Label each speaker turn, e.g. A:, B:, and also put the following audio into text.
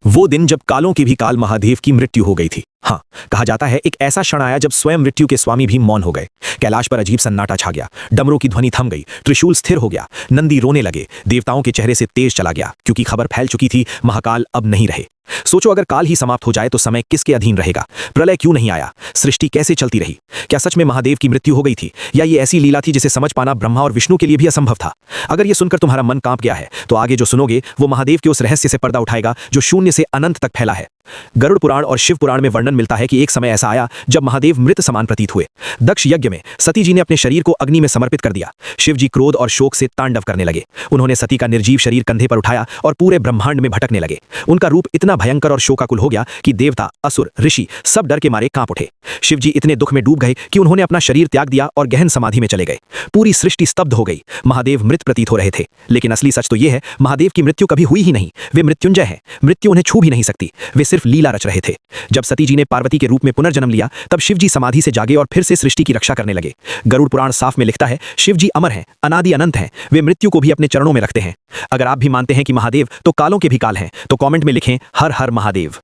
A: वो दिन जब कालों के भी काल महादेव की मृत्यु हो गई थी। हाँ, कहा जाता है एक ऐसा क्षण आया जब स्वयं मृत्यु के स्वामी भी मौन हो गए। कैलाश पर अजीब सन्नाटा छा गया, डमरू की ध्वनि थम गई, त्रिशूल स्थिर हो गया, नंदी रोने लगे, देवताओं के चेहरे से तेज चला गया, क्योंकि खबर फैल चुकी थी महाकाल अब नहीं रहे। सोचो, अगर काल ही समाप्त हो जाए तो समय किसके अधीन रहेगा? प्रलय क्यों नहीं आया? सृष्टि कैसे चलती रही? क्या सच में महादेव की मृत्यु हो गई थी, या ये ऐसी लीला थी जिसे समझ पाना ब्रह्मा और विष्णु के लिए भी असंभव था? अगर ये सुनकर तुम्हारा मन कांप गया है तो आगे जो सुनोगे वो महादेव के उस रहस्य से पर्दा उठाएगा जो शून्य से अनंत तक फैला है। गरुड़ पुराण और शिव पुराण में वर्णन मिलता है कि एक समय ऐसा आया जब महादेव मृत समान प्रतीत हुए। दक्ष यज्ञ में सती जी ने अपने शरीर को अग्नि में समर्पित कर दिया। शिव जी क्रोध और शोक से तांडव करने लगे। उन्होंने सती का निर्जीव शरीर कंधे पर उठाया और पूरे ब्रह्मांड में भटकने लगे। उनका रूप इतना भयंकर और शोकाकुल हो गया कि देवता, असुर, ऋषि सब डर के मारे कांप उठे। शिव जी इतने दुख में डूब गए कि उन्होंने अपना शरीर त्याग दिया और गहन समाधि में चले गए। पूरी सृष्टि स्तब्ध हो गई। महादेव मृत प्रतीत हो रहे थे, लेकिन असली सच तो यह है, महादेव की मृत्यु कभी हुई ही नहीं। वे मृत्युंजय हैं। मृत्यु उन्हें छू भी नहीं सकती। वे सिर्फ लीला रच रहे थे। जब सती जी ने पार्वती के रूप में पुनर्जन्म लिया, तब शिव जी समाधि से जागे और फिर से सृष्टि की रक्षा करने लगे। गरुड़ पुराण साफ में लिखता है, शिव जी अमर हैं, अनादि अनंत हैं। वे मृत्यु को भी अपने चरणों में रखते हैं। अगर आप भी मानते हैं कि महादेव तो कालों के भी काल हैं, तो कमेंट में लिखें हर हर महादेव।